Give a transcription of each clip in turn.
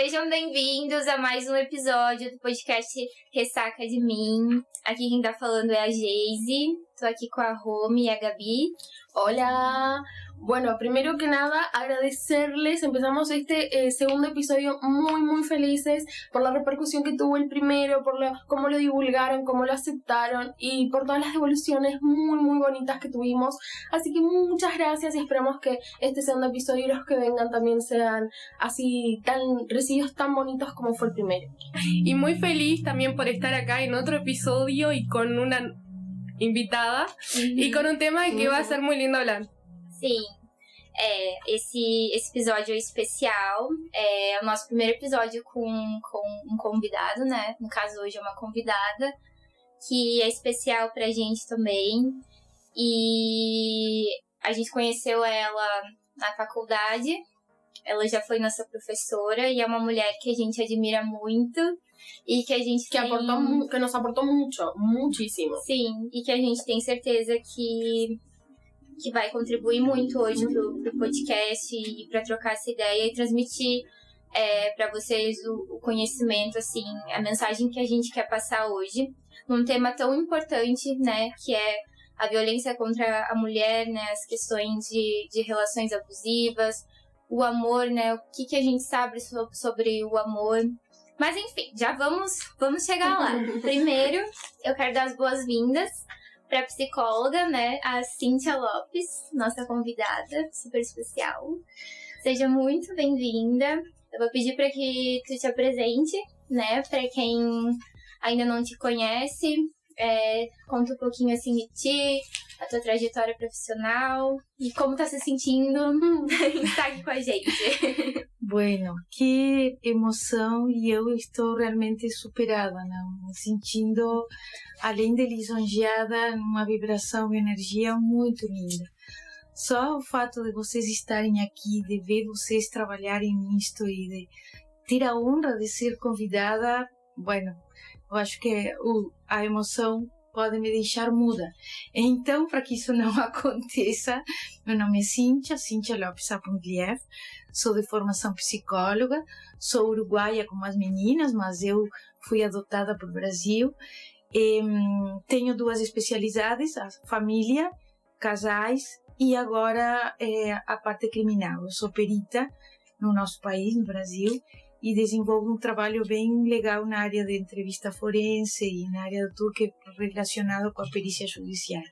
Sejam bem-vindos a mais um episódio do podcast Ressaca de Mim. Aqui quem tá falando é a Geise. Tô aqui com a Romy e a Gabi. Hola. Bueno, primero que nada agradecerles, empezamos este segundo episodio muy felices por la repercusión que tuvo el primero, por cómo lo divulgaron, cómo lo aceptaron y por todas las devoluciones muy bonitas que tuvimos, así que muchas gracias y esperamos que este segundo episodio y los que vengan también sean así recibidos tan bonitos como fue el primero. Y muy feliz también por estar acá en otro episodio y con una invitada e com um tema que vai ser muito lindo hablar. Sim, esse episódio especial é o nosso primeiro episódio com um convidado, né? No caso, hoje é uma convidada, que é especial pra gente também. E a gente conheceu ela na faculdade, ela já foi nossa professora e é uma mulher que a gente admira muito. E que a gente que nos aportou muchísimo. Sim, e que a gente tem certeza que vai contribuir muito hoje pro podcast e para trocar essa ideia e transmitir para vocês o conhecimento, assim, a mensagem que a gente quer passar hoje, num tema tão importante, né, que é a violência contra a mulher, né, as questões de relações abusivas, o amor, né, o que a gente sabe sobre o amor. Mas enfim, já vamos chegar lá. Primeiro, eu quero dar as boas-vindas para a psicóloga, né, a Cíntia Lopes, nossa convidada, super especial. Seja muito bem-vinda. Eu vou pedir para que tu te apresente, né, para quem ainda não te conhece. Conta um pouquinho assim de ti, a tua trajetória profissional e como tá se sentindo estar aqui com a gente. Bueno, que emoção, e eu estou realmente superada, não? Me sentindo, além de lisonjeada, numa vibração e energia muito linda. Só o fato de vocês estarem aqui, de ver vocês trabalharem nisto e de ter a honra de ser convidada, bueno, eu acho que a emoção pode me deixar muda. Então, para que isso não aconteça, meu nome é Cíntia Lopes Apungliev, sou de formação psicóloga, sou uruguaia como as meninas, mas eu fui adotada para o Brasil. Tenho 2 especialidades, a família, casais e agora a parte criminal. Eu sou perita no nosso país, no Brasil, e desenvolvo um trabalho bem legal na área de entrevista forense e na área de tudo que é relacionado com a perícia judicial.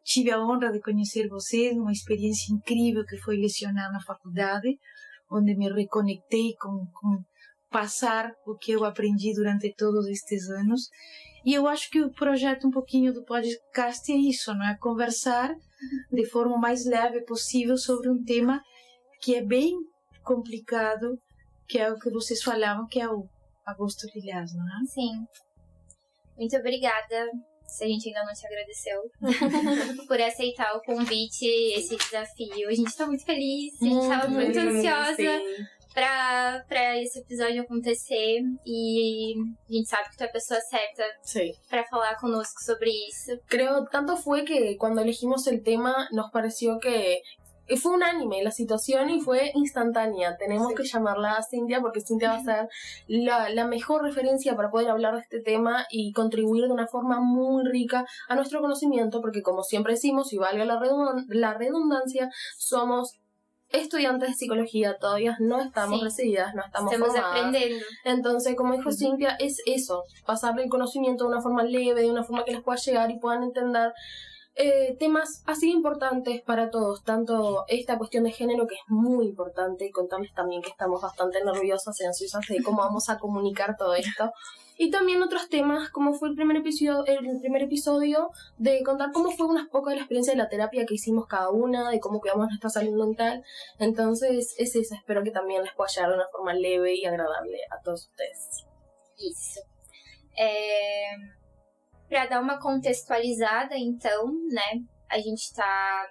Tive a honra de conhecer vocês, uma experiência incrível que foi lecionar na faculdade, onde me reconectei com passar o que eu aprendi durante todos estes anos. E eu acho que o projeto um pouquinho do podcast é isso, não é? Conversar de forma mais leve possível sobre um tema que é bem complicado, que é o que vocês falavam, que é o Agosto Lilás, não é? Sim. Muito obrigada, se a gente ainda não te agradeceu, por aceitar o convite, esse desafio. A gente tá muito feliz, a gente tava muito ansiosa pra esse episódio acontecer e a gente sabe que tu é a pessoa certa para falar conosco sobre isso. Creo, tanto fue que cuando elegimos el tema nos pareció que fue unánime la situación y fue instantánea. Tenemos que llamarla a Cynthia porque Cynthia va a ser la mejor referencia para poder hablar de este tema y contribuir de una forma muy rica a nuestro conocimiento, porque como siempre decimos, y valga la redundancia, somos estudiantes de psicología, todavía no estamos recibidas, no estamos formadas. Aprendiendo. Entonces, como dijo Cynthia, es eso, pasarle el conocimiento de una forma leve, de una forma que les pueda llegar y puedan entender temas así importantes para todos, tanto esta cuestión de género, que es muy importante, y contarles también que estamos bastante nerviosas y ansiosas de cómo vamos a comunicar todo esto, y también otros temas como fue el primer episodio de contar cómo fue unas pocas de la experiencia de la terapia que hicimos cada una, de cómo cuidamos nuestra salud mental. Entonces es eso, espero que también les pueda llegar de una forma leve y agradable a todos ustedes. Isso. Para dar uma contextualizada, então, né, a gente tá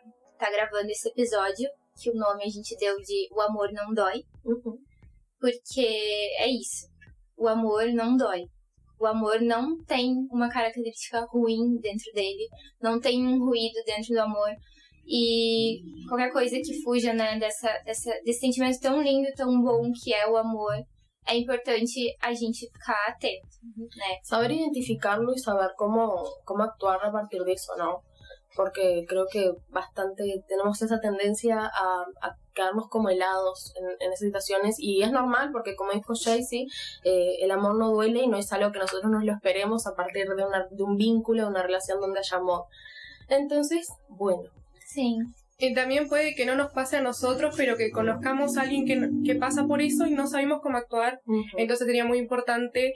gravando esse episódio, que o nome a gente deu de O Amor Não Dói, porque é isso, o amor não dói. O amor não tem uma característica ruim dentro dele, não tem um ruído dentro do amor, e qualquer coisa que fuja, né, desse sentimento tão lindo, tão bom que é o amor, é importante a gente ficar atento, né? Saber identificarlo y saber cómo actuar a partir de eso, ¿no? Porque creo que bastante tenemos esa tendencia a quedarnos como helados en esas situaciones, y es normal porque, como dijo Jaycee, el amor no duele y no es algo que nosotros nos lo esperemos a partir de un vínculo, de una relación donde haya amor. Entonces, bueno. Sim. Y también puede que no nos pase a nosotros, pero que conozcamos a alguien que pasa por eso y no sabemos cómo actuar. Entonces sería muy importante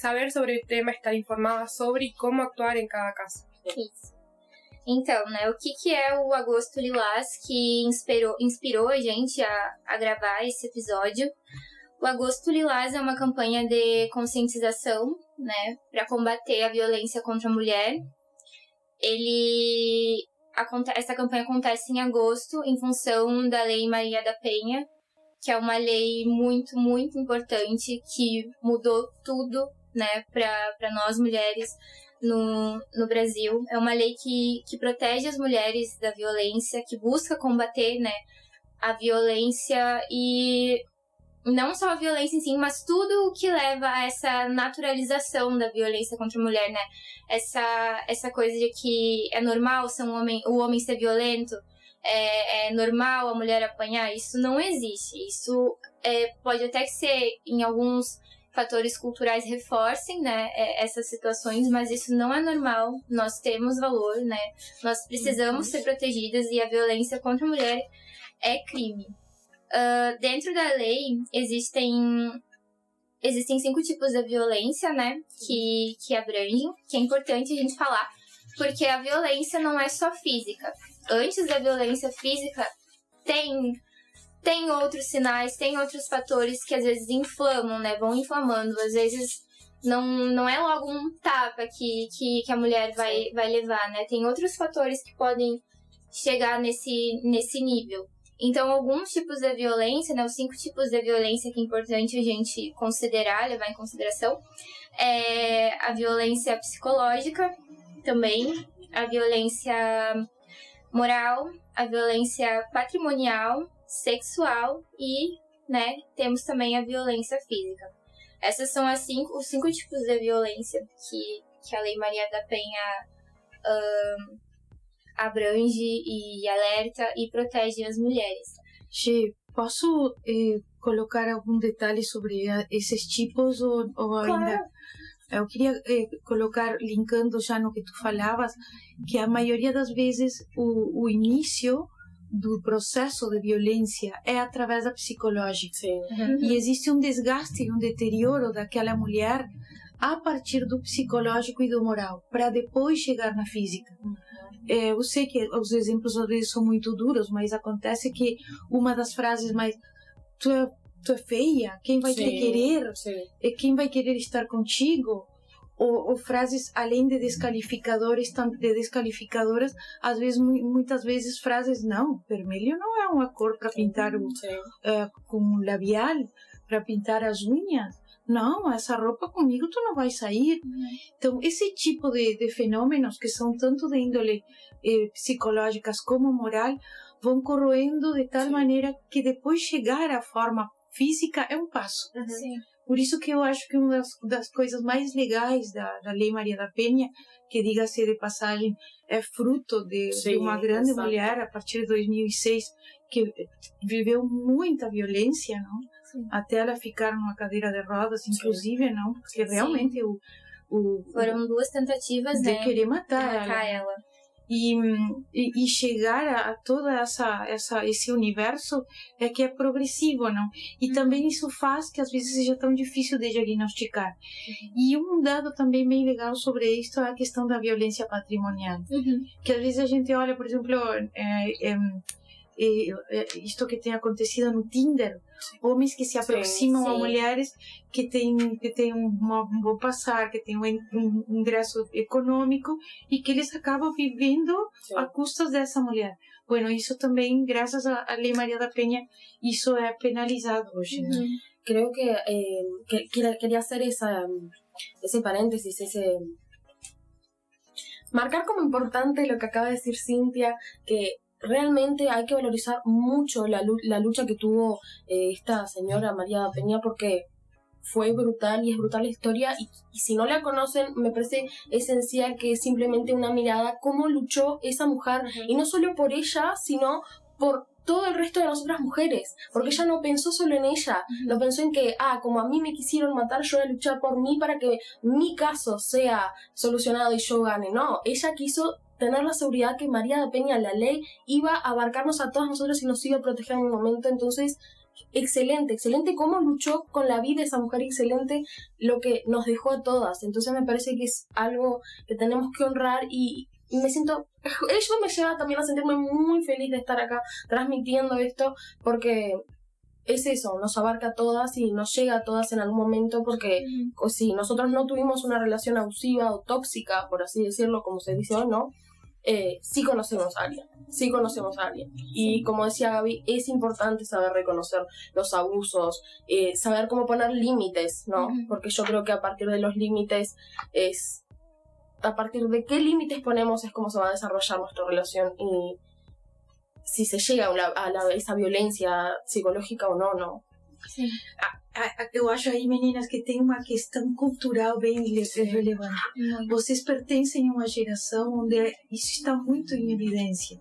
saber sobre el tema, estar informada sobre y cómo actuar en cada caso. Isso. Então, né, o que é o Agosto Lilás que inspirou a gente a gravar esse episódio? O Agosto Lilás é uma campanha de conscientização, né, para combater a violência contra a mulher. Essa campanha acontece em agosto em função da Lei Maria da Penha, que é uma lei muito, muito importante que mudou tudo, né, para nós mulheres no Brasil. É uma lei que protege as mulheres da violência, que busca combater, né, a violência, e não só a violência em si, mas tudo o que leva a essa naturalização da violência contra a mulher, né? Essa coisa de que é normal o homem ser violento, é normal a mulher apanhar. Isso não existe. Isso pode até que ser, em alguns fatores culturais, reforcem, né, essas situações, mas isso não é normal. Nós temos valor, né? Nós precisamos ser protegidas, e a violência contra a mulher é crime. Dentro da lei existem 5 tipos de violência, né, que abrangem, que é importante a gente falar, porque a violência não é só física. Antes da violência física, tem outros sinais, tem outros fatores que às vezes inflamam, né, vão inflamando. Às vezes não é logo um tapa que a mulher vai levar, né, tem outros fatores que podem chegar nesse nível. Então, alguns tipos de violência, né, os 5 tipos de violência que é importante a gente considerar, levar em consideração, é a violência psicológica também, a violência moral, a violência patrimonial, sexual e, né, temos também a violência física. Essas são os 5 tipos de violência que a Lei Maria da Penha abrange e alerta e protege as mulheres. Che, posso colocar algum detalhe sobre esses tipos ou ainda? Claro. Eu queria colocar, linkando já no que tu falavas, que a maioria das vezes o início do processo de violência é através da psicológica. Sim. E existe um desgaste e um deterioro daquela mulher a partir do psicológico e do moral, para depois chegar na física. Eu sei que os exemplos às vezes são muito duros, mas acontece que uma das frases mais... Tu é feia? Quem vai te querer? Quem vai querer estar contigo? Ou frases, além de desqualificadoras, às vezes, muitas vezes frases, não, vermelho não é uma cor para pintar com labial, para pintar as unhas. Não, essa roupa comigo tu não vai sair. Então, esse tipo de fenômenos que são tanto de índole psicológicas como moral, vão corroendo de tal maneira que depois chegar à forma física é um passo. Por isso que eu acho que uma das coisas mais legais da Lei Maria da Penha, que diga-se de passagem, é fruto de uma grande mulher a partir de 2006, que viveu muita violência, não? Até ela ficar numa cadeira de rodas, inclusive, não? Porque realmente foram 2 tentativas, de né, querer matar ela. E chegar a todo esse universo é que é progressivo, não? E também isso faz que às vezes seja tão difícil de diagnosticar. E um dado também bem legal sobre isso é a questão da violência patrimonial. Que às vezes a gente olha, por exemplo, isto que tem acontecido no Tinder, homens que se aproximam a mulheres que têm um bom passar, que têm um ingresso econômico e que eles acabam vivendo a custas dessa mulher. Bueno, isso também, graças à Lei Maria da Penha, isso é penalizado hoje. Né? Creo que quería hacer ese paréntesis, marcar como importante lo que acaba de decir Cintia, que realmente hay que valorizar mucho la lucha que tuvo esta señora María da Peña, porque fue brutal y es brutal la historia y si no la conocen me parece esencial que simplemente una mirada cómo luchó esa mujer y no solo por ella sino por todo el resto de nosotras mujeres, porque ella no pensó solo en ella, no pensó en que, como a mí me quisieron matar, yo voy a luchar por mí para que mi caso sea solucionado y yo gane. No, ella quiso tener la seguridad que María de Peña, la ley, iba a abarcarnos a todas nosotros y nos iba a proteger en un momento. Entonces, excelente cómo luchó con la vida de esa mujer, excelente lo que nos dejó a todas. Entonces me parece que es algo que tenemos que honrar y me siento, eso me lleva también a sentirme muy feliz de estar acá transmitiendo esto, porque es eso, nos abarca a todas y nos llega a todas en algún momento, porque si nosotros no tuvimos una relación abusiva o tóxica, por así decirlo, como se dice hoy, ¿no? Sí conocemos a alguien. Y como decía Gaby, es importante saber reconocer los abusos, saber cómo poner límites, ¿no? Porque yo creo que a partir de los límites a partir de qué límites ponemos es cómo se va a desarrollar nuestra relación y si se llega a esa violência psicológica ou não. Sim. Eu acho aí, meninas, que tem uma questão cultural bem relevante. Vocês pertencem a uma geração onde isso está muito em evidência,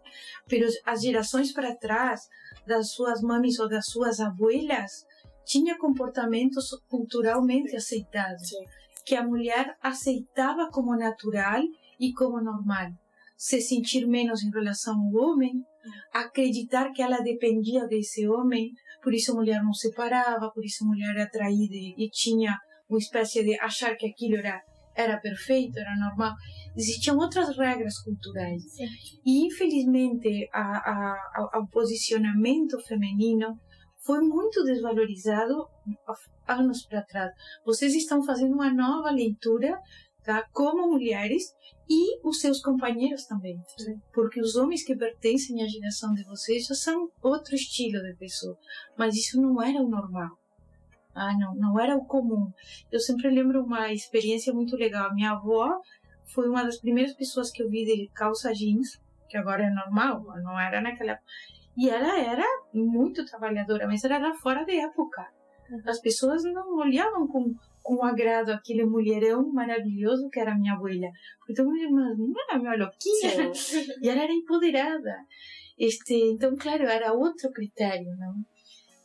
mas as gerações para trás, das suas mames ou das suas abuelas, tinha comportamentos culturalmente aceitados. Sim. Que a mulher aceitava como natural e como normal. Se sentir menos em relação ao homem, acreditar que ela dependia desse homem, por isso a mulher não se separava, por isso a mulher era atraída e tinha uma espécie de achar que aquilo era perfeito, era normal. Existiam outras regras culturais. Sim. E, infelizmente, o posicionamento feminino foi muito desvalorizado anos para trás. Vocês estão fazendo uma nova leitura, tá? Como mulheres e os seus companheiros também. Sim. Porque os homens que pertencem à geração de vocês já são outro estilo de pessoa. Mas isso não era o normal. Não era o comum. Eu sempre lembro uma experiência muito legal. Minha avó foi uma das primeiras pessoas que eu vi de calça jeans, que agora é normal, não era naquela época. E ela era muito trabalhadora, mas ela era fora de época. As pessoas não olhavam com agrado aquele mulherão maravilhoso que era minha abuela. Então, não era minha louquinha. E ela era empoderada. Então, claro, era outro critério, não?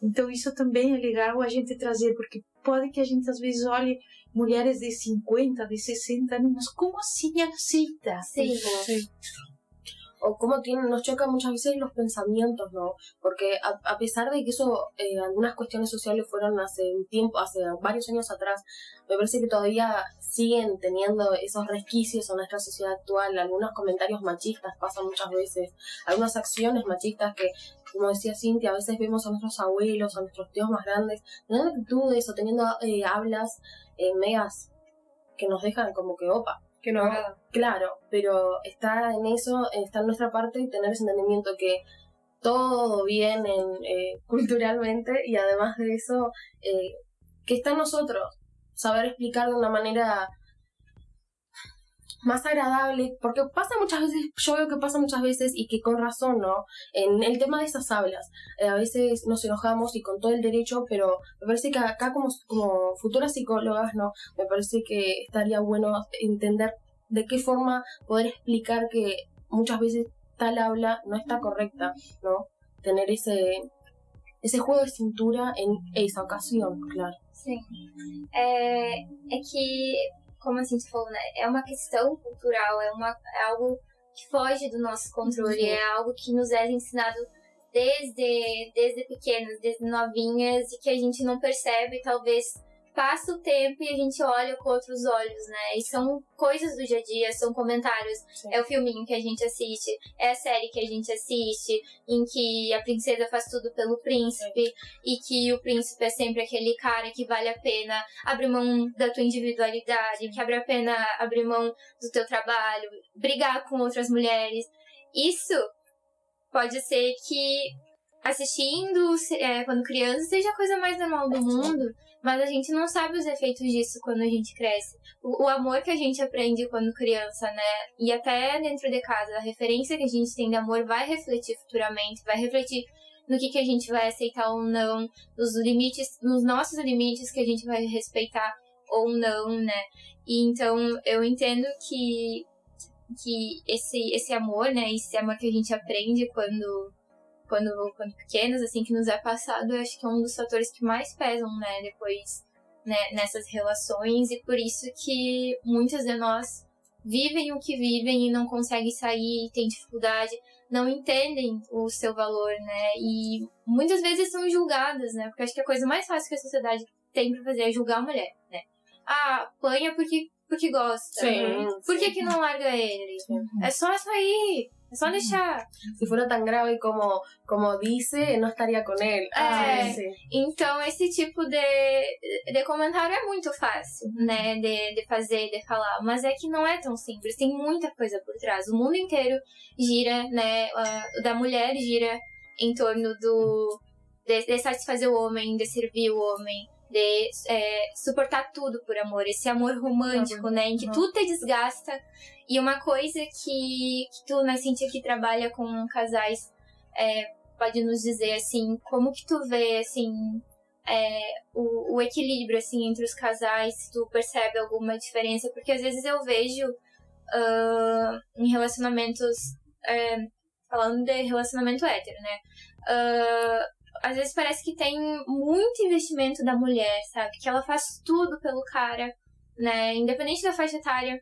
Então, isso também é legal a gente trazer, porque pode que a gente, às vezes, olhe mulheres de 50, de 60 anos, mas como assim ela aceita? Sim. O cómo nos chocan muchas veces los pensamientos, ¿no? Porque a pesar de que eso, algunas cuestiones sociales fueron hace varios años atrás, me parece que todavía siguen teniendo esos resquicios en nuestra sociedad actual. Algunos comentarios machistas pasan muchas veces, algunas acciones machistas que, como decía Cintia, a veces vemos a nuestros abuelos, a nuestros tíos más grandes, teniendo actitudes o teniendo hablas medias que nos dejan como que opa. Que no agrada. Claro, pero está en eso, está en nuestra parte y tener ese entendimiento que todo viene culturalmente y además de eso, que está en nosotros saber explicar de una manera más agradable, porque pasa muchas veces, yo veo que pasa muchas veces y que con razón, ¿no? En el tema de esas hablas, a veces nos enojamos y con todo el derecho, pero me parece que acá como futuras psicólogas, ¿no? Me parece que estaría bueno entender de qué forma poder explicar que muchas veces tal habla no está correcta, ¿no? Tener esse juego de cintura en esa ocasión, claro. Sim. É que, como a gente falou, né, é uma questão cultural, é algo que foge do nosso controle, é algo que nos é ensinado desde pequenas, desde novinhas, e que a gente não percebe, talvez passa o tempo e a gente olha com outros olhos, né? E são coisas do dia a dia, são comentários. Sim. É o filminho que a gente assiste, é a série que a gente assiste, em que a princesa faz tudo pelo príncipe, sim, e que o príncipe é sempre aquele cara que vale a pena abrir mão da tua individualidade, sim, que vale a pena abrir mão do teu trabalho, brigar com outras mulheres. Isso pode ser que assistindo quando criança seja a coisa mais normal do mundo, mas a gente não sabe os efeitos disso quando a gente cresce. O amor que a gente aprende quando criança, né? E até dentro de casa, a referência que a gente tem de amor vai refletir futuramente, vai refletir no que a gente vai aceitar ou não, nos limites, nos nossos limites que a gente vai respeitar ou não, né? E então eu entendo que esse amor, né, esse amor que a gente aprende quando pequenos, assim, que nos é passado, eu acho que é um dos fatores que mais pesam, né, depois, né, nessas relações, e por isso que muitas de nós vivem o que vivem e não conseguem sair, têm dificuldade, não entendem o seu valor, né, e muitas vezes são julgadas, né, porque acho que a coisa mais fácil que a sociedade tem pra fazer é julgar a mulher, né. Ah, apanha porque gosta. Sim. Por que não larga ele? É só sair. É só deixar. Se fuera tan grave como dice, não estaria com ele. Então esse tipo de comentário é muito fácil, né? De fazer, de falar. Mas é que não é tão simples. Tem muita coisa por trás. O mundo inteiro gira, né? Da mulher gira em torno de satisfazer o homem, de servir o homem, de suportar tudo por amor, esse amor romântico, né, em que tudo te desgasta. E uma coisa que tu, né, Cíntia, que trabalha com casais, pode nos dizer, assim, como que tu vê, assim, o equilíbrio, assim, entre os casais, se tu percebe alguma diferença, porque às vezes eu vejo em relacionamentos, falando de relacionamento hétero, né, às vezes parece que tem muito investimento da mulher, sabe? Que ela faz tudo pelo cara, né? Independente da faixa etária.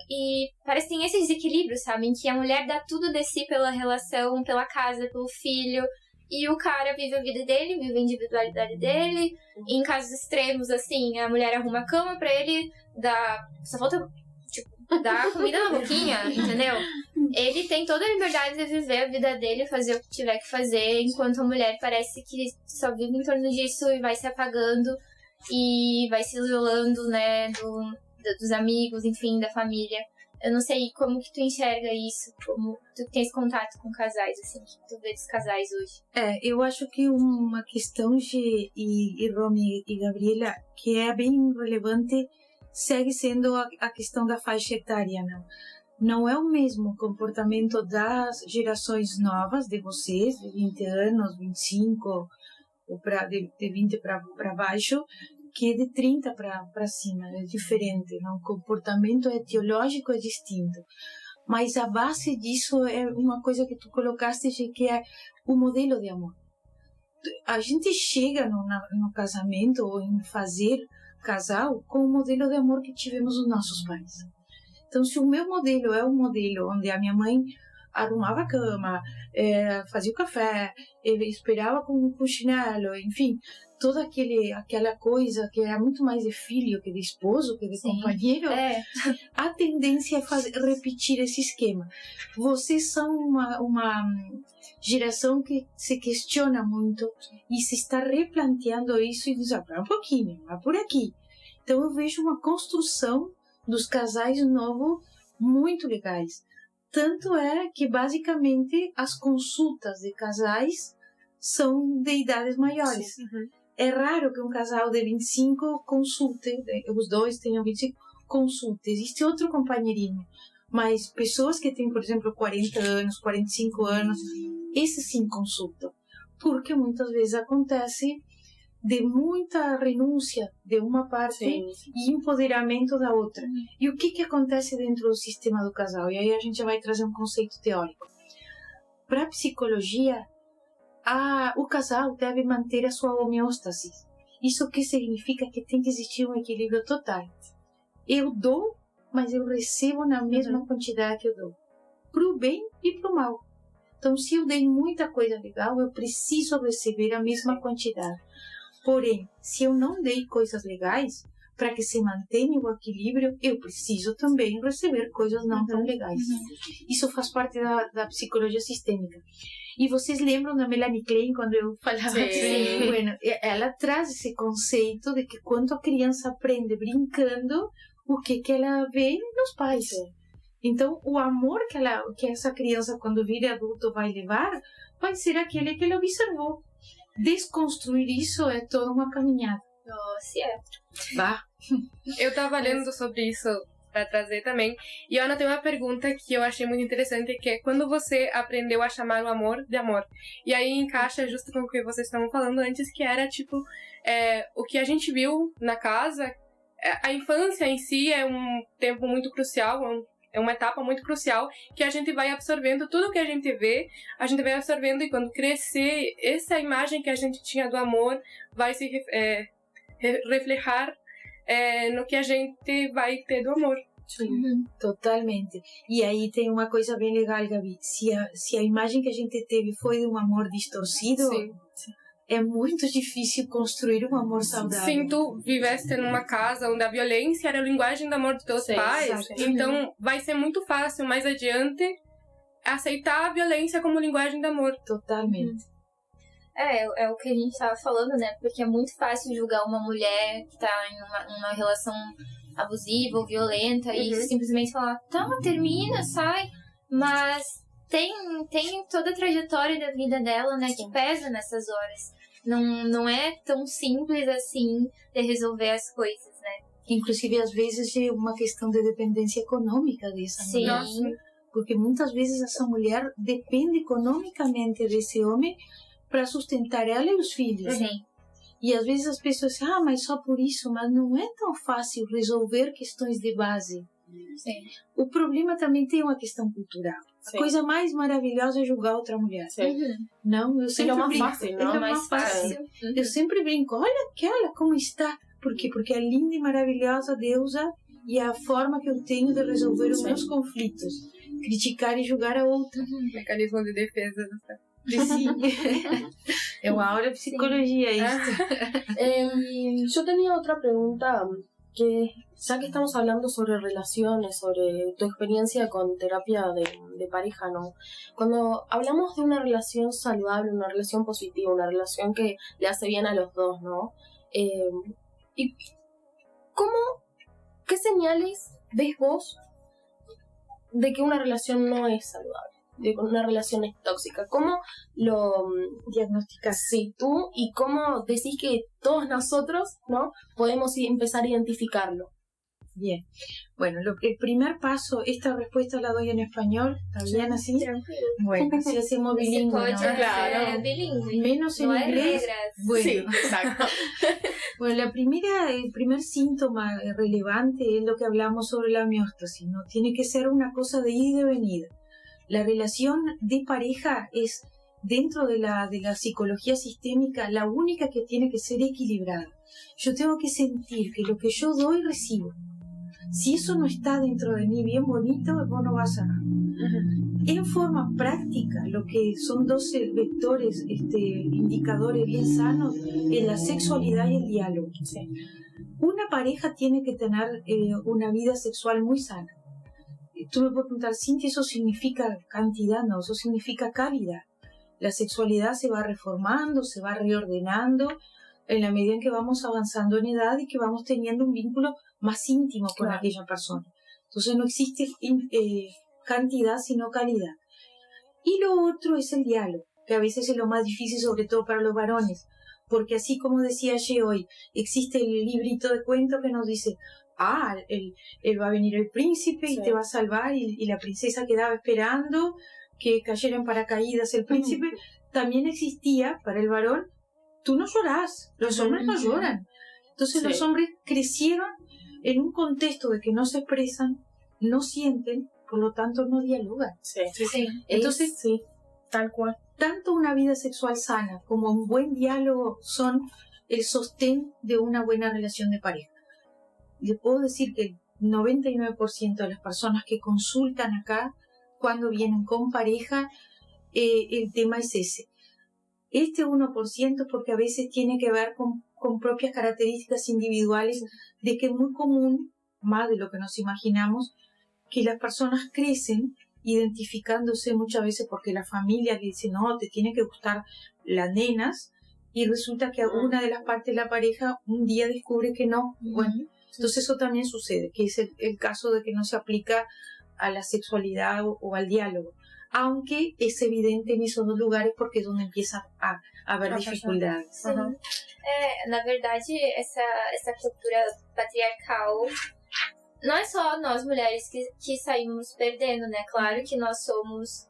E parece que tem esse desequilíbrio, sabe? Em que a mulher dá tudo de si pela relação, pela casa, pelo filho. E o cara vive a vida dele, vive a individualidade dele. E em casos extremos, assim, a mulher arruma a cama pra ele, só falta, dar comida na boquinha, entendeu? Ele tem toda a liberdade de viver a vida dele, fazer o que tiver que fazer, enquanto a mulher parece que só vive em torno disso e vai se apagando e vai se isolando, né, dos amigos, enfim, da família. Eu não sei como que tu enxerga isso, como tu tens contato com casais, assim, que tu vê dos casais hoje. Eu acho que uma questão e Romy e Gabriela, que é bem relevante, segue sendo a questão da faixa etária, não? Não é o mesmo comportamento das gerações novas de vocês, de 20 anos, 25, ou de 20 para baixo, que de 30 para cima. É diferente, não? O comportamento etiológico é distinto. Mas a base disso é uma coisa que tu colocaste, que é o modelo de amor. A gente chega no casamento ou em fazer casal com o modelo de amor que tivemos os nossos pais. Então, se o meu modelo é um modelo onde a minha mãe arrumava a cama, fazia o café, esperava com chinelo, enfim, toda aquela coisa que era muito mais de filho que de esposo, que de companheiro, a tendência é repetir esse esquema. Vocês são uma geração que se questiona muito e se está replanteando isso e diz, um pouquinho, vai por aqui. Então eu vejo uma construção dos casais novos muito legais. Tanto é que basicamente as consultas de casais são de idades maiores. Uhum. É raro que um casal de 25 consulte, os dois tenham 25, consulte. Existe outro companheirinho. Mas pessoas que têm, por exemplo, 40 anos, 45 anos, esses sim consultam. Porque muitas vezes acontece de muita renúncia de uma parte e empoderamento da outra. E o que acontece dentro do sistema do casal? E aí a gente vai trazer um conceito teórico. Para a psicologia, o casal deve manter a sua homeostase. Isso que significa que tem que existir um equilíbrio total. Eu dou, mas eu recebo na mesma quantidade que eu dou. Para o bem e para o mal. Então, se eu dei muita coisa legal, eu preciso receber a mesma quantidade. Porém, se eu não dei coisas legais, para que se mantenha o equilíbrio, eu preciso também receber coisas não tão legais. Isso faz parte da psicologia sistêmica. E vocês lembram da Melanie Klein, quando eu falava? Sim. Bueno, ela traz esse conceito de que quando a criança aprende brincando, o que ela vê nos pais. Então, o amor que essa criança, quando vira adulto, vai levar, vai ser aquele que ela observou. Desconstruir isso é toda uma caminhada. Nossa, Eu estava lendo sobre isso para trazer também. E Ana tem uma pergunta que eu achei muito interessante, que é quando você aprendeu a chamar o amor de amor? E aí encaixa justo com o que vocês estavam falando antes, que era tipo, o que a gente viu na casa, a infância em si é um tempo muito crucial, é uma etapa muito crucial, que a gente vai absorvendo tudo que a gente vê, a gente vai absorvendo, e quando crescer, essa imagem que a gente tinha do amor vai se reflejar no que a gente vai ter do amor. Sim, totalmente. E aí tem uma coisa bem legal, Gabi. Se a imagem que a gente teve foi de um amor distorcido, Sim. é muito difícil construir um amor saudável. Sim, tu viveste numa casa onde a violência era a linguagem do amor dos teus pais, exatamente. então vai ser muito fácil mais adiante aceitar a violência como linguagem do amor. Totalmente. É o que a gente tava falando, né? Porque é muito fácil julgar uma mulher que tá em uma relação abusiva ou violenta e simplesmente falar, tá, termina, sai. Mas tem toda a trajetória da vida dela, né? Que pesa nessas horas. Não é tão simples assim de resolver as coisas, né? Inclusive, às vezes, é uma questão de dependência econômica dessa mulher. Sim. Porque muitas vezes essa mulher depende economicamente desse homem para sustentar ela e os filhos. Sim. E às vezes as pessoas dizem, mas só por isso, mas não é tão fácil resolver questões de base. Sim. O problema também tem uma questão cultural. Sim. A coisa mais maravilhosa é julgar outra mulher. Sim. Não, eu sempre mais brinco. fácil, não? É mais fácil. Eu sempre brinco, olha aquela como está. Por quê? Porque é linda e maravilhosa deusa e é a forma que eu tenho de resolver os meus conflitos. Criticar e julgar a outra. Mecanismo de defesa. Sim. É uma aula de psicologia isso. Yo tenía otra pregunta, que ya que estamos hablando sobre relaciones, sobre tu experiencia con terapia de pareja, ¿no? Cuando hablamos de una relación saludable, una relación positiva, una relación que le hace bien a los dos, ¿no? ¿Y qué señales ves vos de que una relación no es saludable? De que una relación es tóxica. ¿Cómo lo diagnosticas? Sí, tú, y cómo decís que todos nosotros, ¿no? Podemos empezar a identificarlo. Bien. Bueno, el primer paso, esta respuesta la doy en español, ¿está bien así? Tranquilo. Bueno, si hacemos bilingüe, ¿no? Claro. Bilingüe. Menos en No hay inglés. regras. Bueno, Sí, exacto. Bueno, el primer síntoma relevante es lo que hablamos sobre la homeostasis, ¿no? Tiene que ser una cosa de ida y de venida. La relación de pareja es, dentro de la psicología sistémica, la única que tiene que ser equilibrada. Yo tengo que sentir que lo que yo doy, recibo. Si eso no está dentro de mí bien bonito, vos no vas a nada. En forma práctica, lo que son 12 vectores, indicadores bien sanos, es la sexualidad y el diálogo. Sí. Una pareja tiene que tener una vida sexual muy sana. Tú me puedes preguntar, Cintia, ¿eso significa cantidad? No, eso significa calidad. La sexualidad se va reformando, se va reordenando en la medida en que vamos avanzando en edad y que vamos teniendo un vínculo más íntimo con aquella persona. Entonces no existe cantidad, sino calidad. Y lo otro es el diálogo, que a veces es lo más difícil, sobre todo para los varones. Porque así como decía Ye hoy, existe el librito de cuentos que nos dice, él va a venir el príncipe y te va a salvar, y la princesa quedaba esperando que cayera en paracaídas el príncipe. También existía para el varón, tú no llorás, los hombres no lloran. Entonces los hombres crecieron en un contexto de que no se expresan, no sienten, por lo tanto no dialogan. Entonces, tal cual. Tanto una vida sexual sana como un buen diálogo son el sostén de una buena relación de pareja. Le puedo decir que el 99% de las personas que consultan acá, cuando vienen con pareja, el tema es ese. Este 1% porque a veces tiene que ver con propias características individuales, de que es muy común, más de lo que nos imaginamos, que las personas crecen identificándose muchas veces porque la familia le dice, no, te tiene que gustar las nenas, y resulta que una de las partes de la pareja un día descubre que no. Bueno, entonces eso también sucede, que es el caso de que no se aplica a la sexualidad o al diálogo, aunque es evidente en esos dos lugares porque es donde empieza a haber dificuldades. Na verdade, essa cultura patriarcal não é só nós mulheres que saímos perdendo, né? Claro que nós somos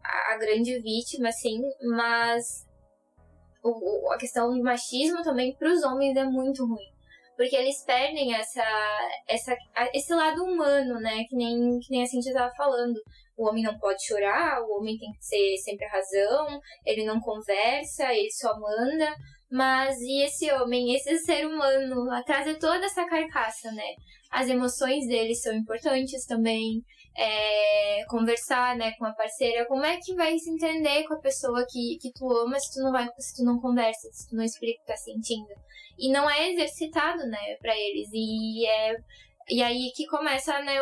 a grande vítima, assim, mas a questão do machismo também para os homens é muito ruim. Porque eles perdem esse lado humano, né? Que nem a Cintia estava falando. O homem não pode chorar, o homem tem que ser sempre a razão, ele não conversa, ele só manda. Mas e esse homem, esse ser humano, atrás de toda essa carcaça, né? As emoções dele são importantes também. Conversar, né, com a parceira. Como é que vai se entender com a pessoa que tu ama se tu não conversa, se tu não explica o que tá sentindo? E não é exercitado, né, pra eles. E aí que começa, né,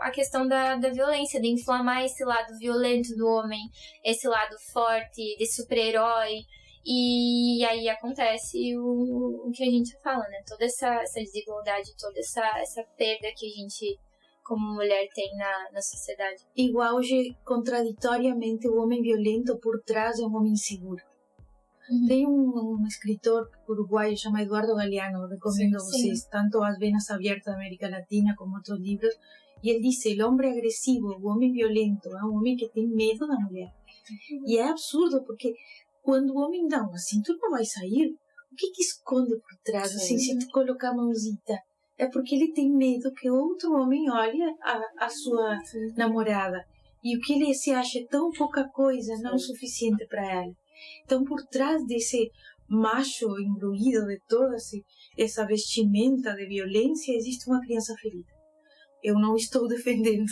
a questão da violência, de inflamar esse lado violento do homem, esse lado forte, de super-herói. E aí acontece o que a gente fala, né? Toda essa desigualdade, toda essa perda que a gente, como mulher, tem na sociedade. Igual hoje, contraditoriamente, o homem violento por trás é um homem inseguro. Tem um escritor uruguaio chamado Eduardo Galeano, eu recomendo a vocês, tanto As Venas Abiertas da América Latina como outros livros, e ele diz: o homem agressivo, o homem violento, é um homem que tem medo da mulher. E é absurdo, porque quando o homem dá assim, tu não vai sair, o que esconde por trás, assim, se tu colocar a mãozita? É porque ele tem medo que outro homem olhe a sua namorada. E o que ele se acha tão pouca coisa, não suficiente para ela. Então, por trás desse macho imbuído de toda essa vestimenta de violência, existe uma criança ferida. Eu não estou defendendo,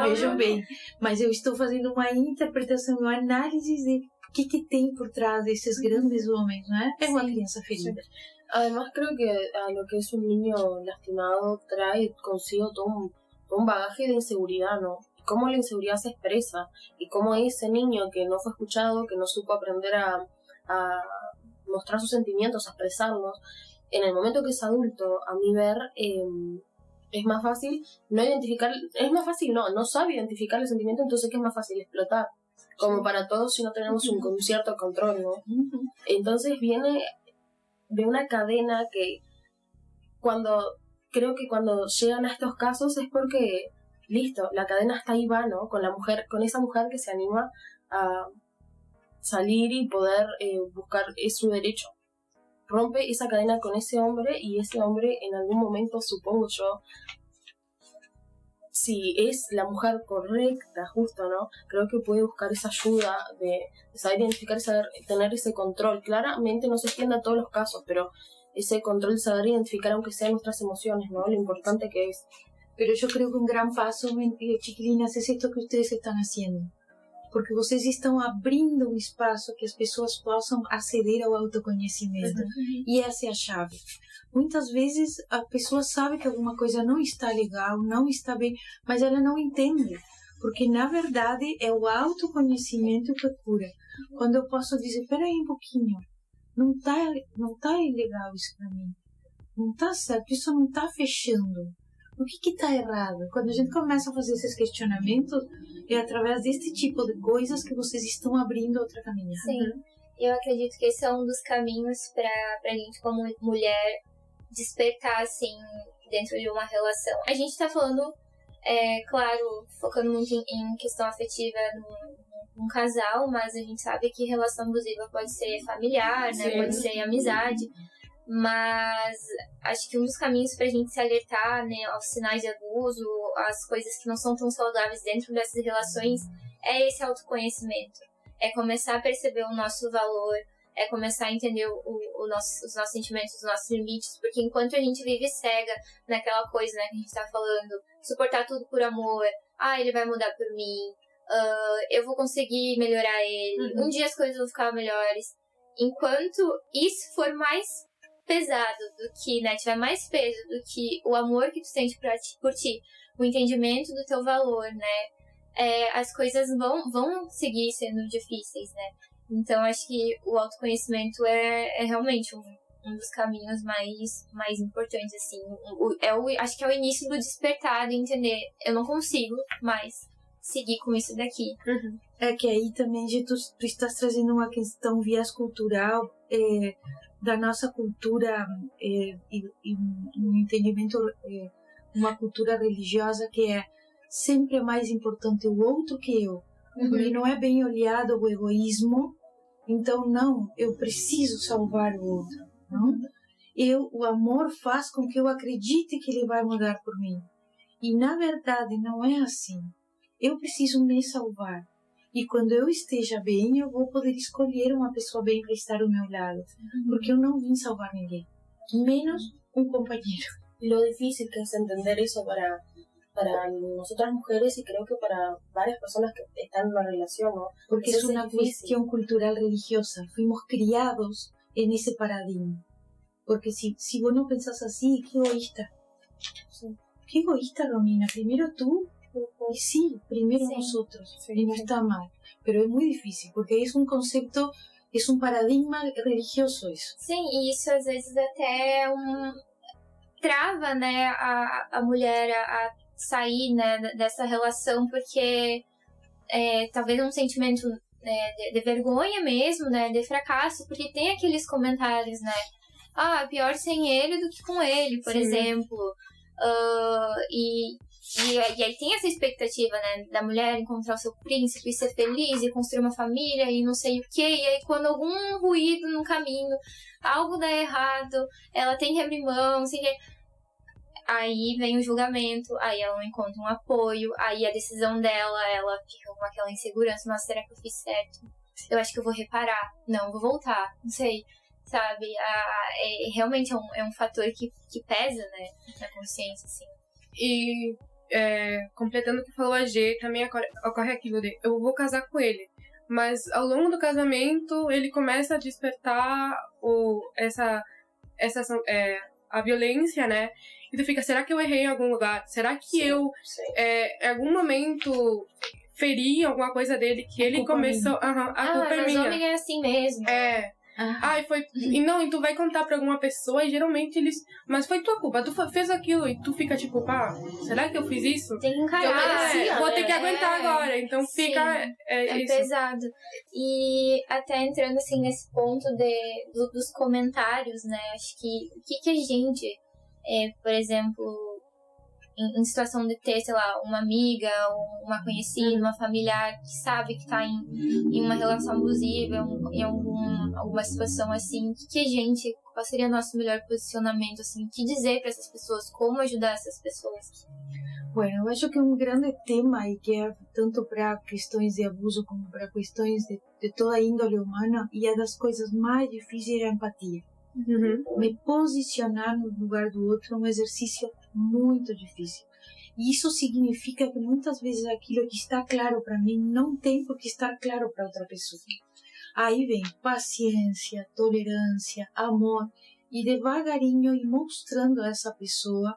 vejam bem, mas eu estou fazendo uma interpretação, uma análise de o que tem por trás desses grandes homens, ¿no? Es una crianza ferida. Además, creo que a lo que es un niño lastimado trae consigo todo un bagaje de inseguridad, ¿no? Cómo la inseguridad se expresa y cómo ese niño que no fue escuchado, que no supo aprender a mostrar sus sentimientos, a expresarlos, en el momento que es adulto, a mi ver, es más fácil no sabe identificar el sentimiento, entonces que es más fácil explotar. Como para todos si no tenemos un cierto control, ¿no? Entonces viene de una cadena que creo que cuando llegan a estos casos es porque, listo, la cadena está ahí, va, ¿no? Con esa mujer que se anima a salir y poder buscar su derecho. Rompe esa cadena con ese hombre y ese hombre en algún momento, supongo yo, si es la mujer correcta, justo, ¿no? Creo que puede buscar esa ayuda de saber identificar, tener ese control. Claramente no se extiende a todos los casos, pero ese control de saber identificar, aunque sean nuestras emociones, ¿no? Lo importante que es. Pero yo creo que un gran paso, chiquilinas, es esto que ustedes están haciendo. Porque vocês estão abrindo um espaço que as pessoas possam aceder ao autoconhecimento. E essa é a chave. Muitas vezes a pessoa sabe que alguma coisa não está legal, não está bem, mas ela não entende. Porque, na verdade, é o autoconhecimento que cura. Quando eu posso dizer, peraí um pouquinho, não tá legal isso para mim. Não tá certo, isso não tá fechando. O que está errado? Quando a gente começa a fazer esses questionamentos, é através deste tipo de coisas que vocês estão abrindo outra caminhada. Sim, eu acredito que esse é um dos caminhos para a gente como mulher despertar, assim, dentro de uma relação. A gente está falando, claro, focando muito em questão afetiva num casal, mas a gente sabe que relação abusiva pode ser familiar, né? Pode ser amizade. Mas acho que um dos caminhos pra gente se alertar, né, aos sinais de abuso, às coisas que não são tão saudáveis dentro dessas relações, é esse autoconhecimento. É começar a perceber o nosso valor, é começar a entender os nossos sentimentos, os nossos limites, porque enquanto a gente vive cega naquela coisa, né, que a gente tá falando, suportar tudo por amor, ele vai mudar por mim, eu vou conseguir melhorar ele, um dia as coisas vão ficar melhores. Enquanto isso for mais pesado do que, né, tiver mais peso do que o amor que tu sente por ti, o entendimento do teu valor, né, as coisas vão seguir sendo difíceis, né. Então acho que o autoconhecimento é realmente um dos caminhos mais importantes, assim. Acho que é o início do despertar, de entender, eu não consigo mais seguir com isso daqui. É que aí também, tu estás trazendo uma questão viés cultural, da nossa cultura e um entendimento uma cultura religiosa que é sempre mais importante o outro que eu. Porque não é bem olhado o egoísmo, então não, eu preciso salvar o outro, não? O amor faz com que eu acredite que ele vai mudar por mim. E na verdade não é assim. Eu preciso me salvar. E quando eu esteja bem, eu vou poder escolher uma pessoa bem para estar ao meu lado. Porque eu não vim salvar ninguém, menos um companheiro. Lo difícil que es entender eso para nosotras mujeres y creo que para varias personas que están en una relación, ¿no? Porque es una cuestión cultural religiosa. Fuimos criados en ese paradigma. Porque si vos no pensás así, qué egoísta. Sí. Qué egoísta, Romina. Primero tú, y sí, primero nosotros. Sí, y no está mal. Pero es muy difícil, porque es un concepto, es un paradigma religioso eso. Sim, e isso às vezes até trava, né, a mulher a sair, né, dessa relação, porque talvez um sentimento de vergonha mesmo, né, de fracasso, porque tem aqueles comentários, né, pior sem ele do que com ele, por exemplo. E aí tem essa expectativa, né, da mulher encontrar o seu príncipe, ser feliz e construir uma família e não sei o quê. E aí quando algum ruído no caminho, algo dá errado, ela tem que abrir mão, não sei o quê. Aí vem o julgamento, aí ela não encontra um apoio, aí a decisão dela, ela fica com aquela insegurança, nossa, será que eu fiz certo? Eu acho que eu vou reparar, não, vou voltar, não sei, sabe? Realmente é um fator que pesa, né, na consciência, assim. E completando o que falou a G, também ocorre aquilo de eu vou casar com ele, mas ao longo do casamento ele começa a despertar a violência, né? E tu fica, será que eu errei em algum lugar? Será que eu, em algum momento, feri alguma coisa dele que ele começou... a culpa é minha. Mas homem é assim mesmo. E tu vai contar pra alguma pessoa e geralmente eles... Mas foi tua culpa, tu fez aquilo e tu fica tipo, será que eu fiz isso? Tem que encarar. Vou ter que aguentar agora. Então fica... É isso. pesado. E até entrando assim nesse ponto dos comentários, né? Acho que o que a gente... por exemplo, em situação de ter, sei lá, uma amiga, uma conhecida, uma familiar que sabe que tá em uma relação abusiva, em alguma situação assim, qual seria o nosso melhor posicionamento, assim, o que dizer para essas pessoas, como ajudar essas pessoas? Bueno, eu acho que um grande tema e que é tanto para questões de abuso como para questões de toda a índole humana, e é das coisas mais difíceis é a empatia. Me posicionar no lugar do outro é um exercício muito difícil. E isso significa que muitas vezes aquilo que está claro para mim não tem por que estar claro para outra pessoa. Aí vem paciência, tolerância, amor, e devagarinho ir mostrando a essa pessoa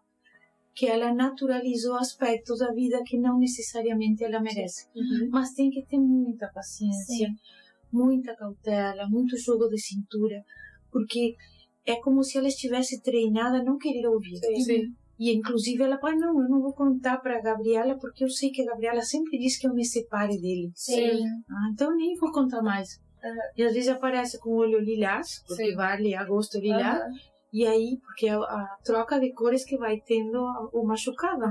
que ela naturalizou aspectos da vida que não necessariamente ela merece. Mas tem que ter muita paciência, muita cautela, muito jogo de cintura, porque é como se ela estivesse treinada a não querer ouvir. E inclusive ela fala, não, eu não vou contar para a Gabriela porque eu sei que a Gabriela sempre diz que eu me separe dele. Então eu nem vou contar mais. E às vezes aparece com o olho lilás, porque vale agosto lilás, e aí, porque é a troca de cores que vai tendo o machucado.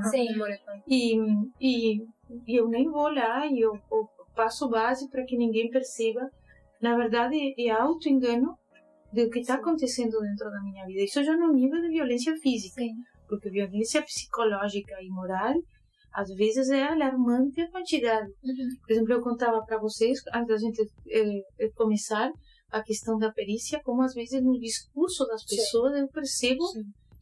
E eu nem vou lá e eu passo base para que ninguém perceba. Na verdade, é auto-engano do que está acontecendo dentro da minha vida. Isso já no nível de violência física. Porque violência psicológica e moral, às vezes é alarmante a quantidade. Por exemplo, eu contava para vocês, antes da gente começar, a questão da perícia, como às vezes no discurso das pessoas eu percebo,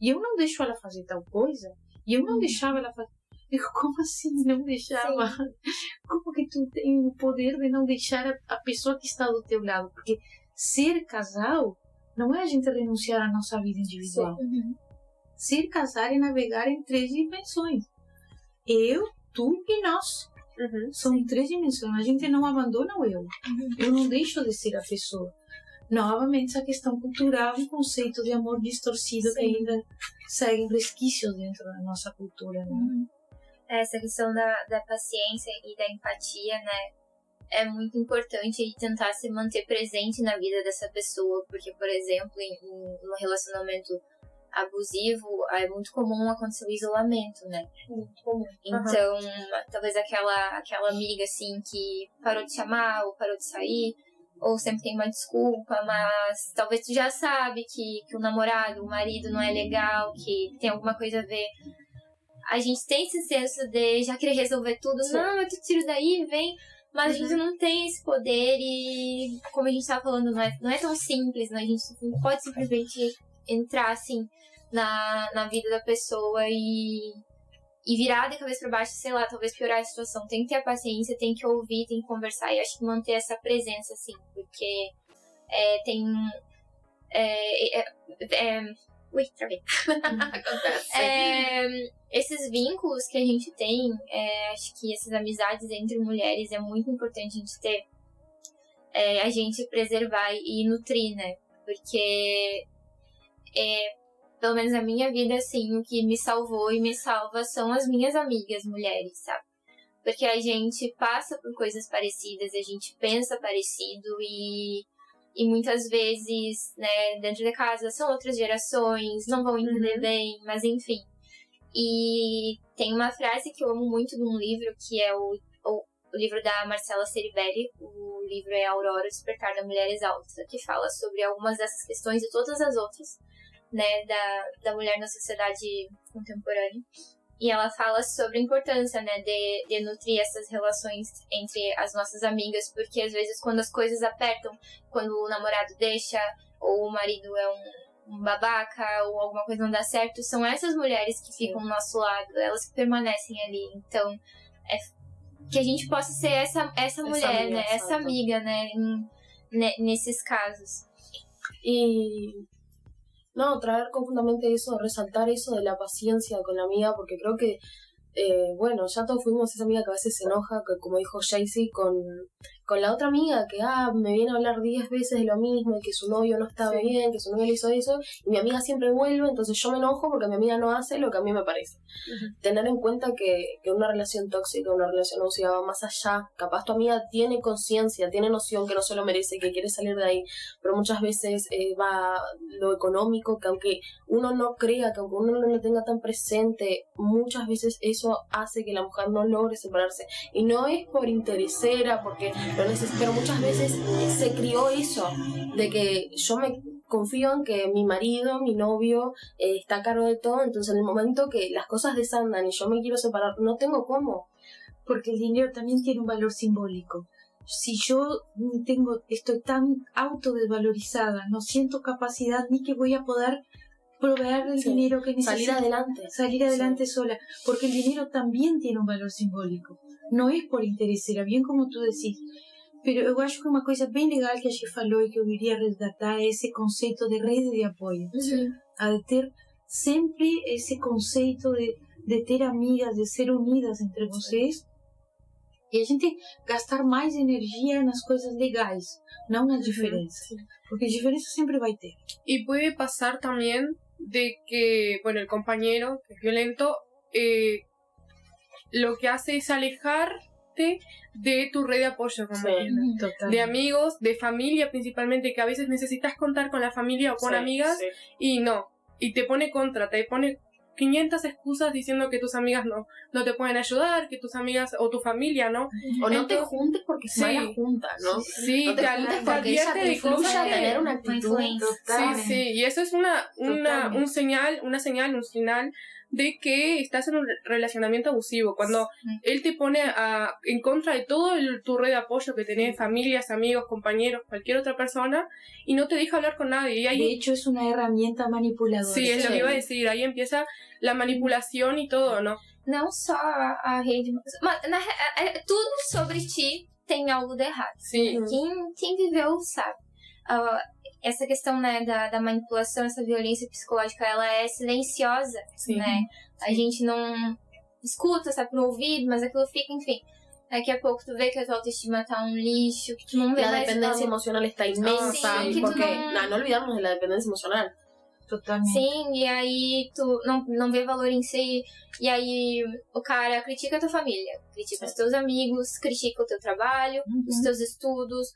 e eu não deixo ela fazer tal coisa, e eu não deixava ela fazer. Digo, como assim não deixava? Como que tu tem o poder de não deixar a pessoa que está do teu lado? Porque ser casal não é a gente renunciar à nossa vida individual. Ser casal é navegar em 3 dimensões. Eu, tu e nós. São 3 dimensões. A gente não abandona o eu. Eu não deixo de ser a pessoa. Novamente, essa questão cultural e conceito de amor distorcido que ainda seguem resquícios dentro da nossa cultura. Né? Essa questão da paciência e da empatia, né? É muito importante e tentar se manter presente na vida dessa pessoa. Porque, por exemplo, em um relacionamento abusivo, é muito comum acontecer o isolamento, né? Muito comum. Então, talvez aquela amiga, assim, que parou de chamar ou parou de sair, ou sempre tem uma desculpa, mas talvez tu já sabe que o namorado, o marido não é legal, que tem alguma coisa a ver. A gente tem esse senso de já querer resolver tudo. Sim. Não, eu te tiro daí, vem. Mas a gente não tem esse poder e, como a gente tava falando, não é tão simples, né? A gente não pode simplesmente entrar, assim, na vida da pessoa e virar de cabeça pra baixo, sei lá, talvez piorar a situação. Tem que ter a paciência, tem que ouvir, tem que conversar e acho que manter essa presença, assim, porque tem... Ui, travei. Acontece. Esses vínculos que a gente tem, acho que essas amizades entre mulheres é muito importante a gente ter, a gente preservar e nutrir, né? Porque, pelo menos na minha vida, assim, o que me salvou e me salva são as minhas amigas mulheres, sabe? Porque a gente passa por coisas parecidas, a gente pensa parecido e muitas vezes, né, dentro de casa são outras gerações, não vão entender bem, mas enfim. E tem uma frase que eu amo muito de um livro, que é o livro da Marcela Ceribelli, o livro é Aurora, o Despertar da Mulher Exalta, que fala sobre algumas dessas questões e todas as outras, né, da mulher na sociedade contemporânea. E ela fala sobre a importância, né, de nutrir essas relações entre as nossas amigas, porque às vezes quando as coisas apertam, quando o namorado deixa, ou o marido é um babaca, ou alguma coisa não dá certo, são essas mulheres que ficam do nosso lado, elas que permanecem ali. Então, que a gente possa ser essa mulher, amiga, né, essa amiga, né, nesses casos. Y no, traer conjuntamente eso, resaltar eso de la paciencia con la amiga, porque creo que, bueno, ya todos fuimos esa amiga que a veces se enoja, que como dijo Jaycee, con la otra amiga que me viene a hablar 10 veces de lo mismo y que su novio no estaba bien, que su novio le hizo eso, y mi amiga siempre vuelve, entonces yo me enojo porque mi amiga no hace lo que a mí me parece. Tener en cuenta que una relación tóxica, una relación abusiva va más allá. Capaz tu amiga tiene conciencia, tiene noción que no se lo merece, que quiere salir de ahí, pero muchas veces va lo económico, que aunque uno no crea, que aunque uno no lo tenga tan presente, muchas veces eso hace que la mujer no logre separarse. Y no es por interesera, porque lo necesito, pero muchas veces se crió eso, de que yo me confío en que mi marido, mi novio, está a cargo de todo, entonces en el momento que las cosas desandan y yo me quiero separar, no tengo cómo. Porque el dinero también tiene un valor simbólico. Si yo estoy tan autodesvalorizada, no siento capacidad ni que voy a poder proveer el dinero que necesito. Salir adelante sola. Porque el dinero también tiene un valor simbólico. Não é por interesse, era bem como tu decís. Pero eu acho que uma coisa bem legal que a gente falou e que eu iria resgatar é esse conceito de rede de apoio. A de ter sempre esse conceito de ter amigas, de ser unidas entre vocês. E a gente gastar mais energia nas coisas legais, não nas diferenças. Porque diferença sempre vai ter. Y puede pasar también de que, bueno, el compañero que es violento, lo que hace es alejarte de tu red de apoyo, como de amigos, de familia principalmente, que a veces necesitas contar con la familia o con amigas y no, y te pone contra, te pone 500 excusas diciendo que tus amigas no te pueden ayudar, que tus amigas o tu familia, ¿no? O no te juntes porque es mala junta, ¿no? Sí, no te juntes porque ella te influye a tener una actitud. Sí, y eso es un señal de que estás en un relacionamiento abusivo, cuando él te pone en contra de todo tu red de apoyo que tenés, familias, amigos, compañeros, cualquier otra persona, y no te deja hablar con nadie. Y ahí, de hecho, es una herramienta manipuladora. Sí, es lo que iba a decir, ahí empieza la manipulación y todo, ¿no? Não só a rede, mas tudo sobre ti tem algo de errado. Sim. Quem viveu sabe. Essa questão, né, da manipulação, essa violência psicológica, ela é silenciosa, né? A gente não escuta, sabe, no ouvido, mas aquilo fica, enfim. Daqui a pouco tu vê que a tua autoestima tá um lixo, que tu não vê la mais dependencia emocional está inmensa, sí, porque no olvidarnos de la dependencia emocional. Totalmente. Sim, e aí tu não vê valor em si. E aí o cara critica a tua família, critica os teus amigos, critica o teu trabalho, os teus estudos,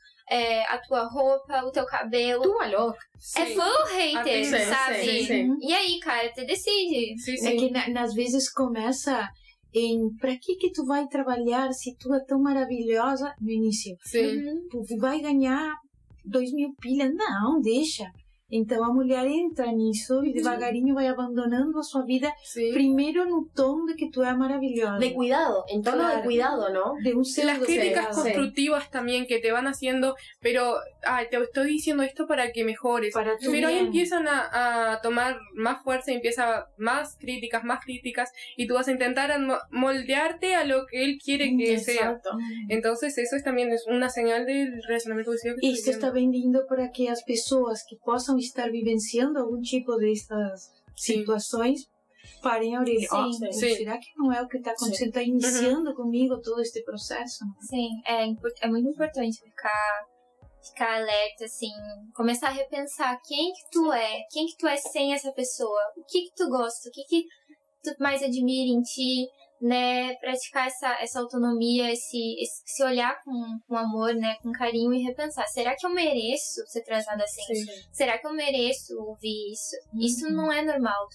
a tua roupa, o teu cabelo. Tu valor. É full hater, Sim, sabe? sim. E aí, cara, tu decide. Sim, É sim. que às vezes começa em para que tu vai trabalhar se tu é tão maravilhosa no início? Sim. Tu vai ganhar 2.000 pilhas? Não, deixa. Então a mulher entra nisso e devagarinho vai abandonando a sua vida, Sí. primeiro no tom de que tú eres maravillosa. De cuidado, en tono de cuidado, ¿no? De un Las pseudo críticas cuidado. constructivas también que te van haciendo, pero te estoy diciendo esto para que mejores. Para tu Pero ahí bien. empiezan a tomar más fuerza y empieza más críticas, y tú vas a intentar moldearte a lo que él quiere que sea. Exacto. Entonces eso también es una señal del relacionamiento abusivo que Isto estoy está viendo. bem lindo para que as pessoas que possam estar vivenciando algum tipo destas Sim. situações parem a orelha. Ó, Sim. Sim. será que não é o que está acontecendo? Está iniciando comigo todo este processo? Sim, é muito importante ficar alerta, assim, começar a repensar quem que tu é sem essa pessoa, o que tu gosta, o que tu mais admira em ti, né, praticar essa autonomia, esse olhar com amor, né, com carinho e repensar, será que eu mereço ser tratada assim? Sim. Será que eu mereço ouvir isso? Isso não é normal.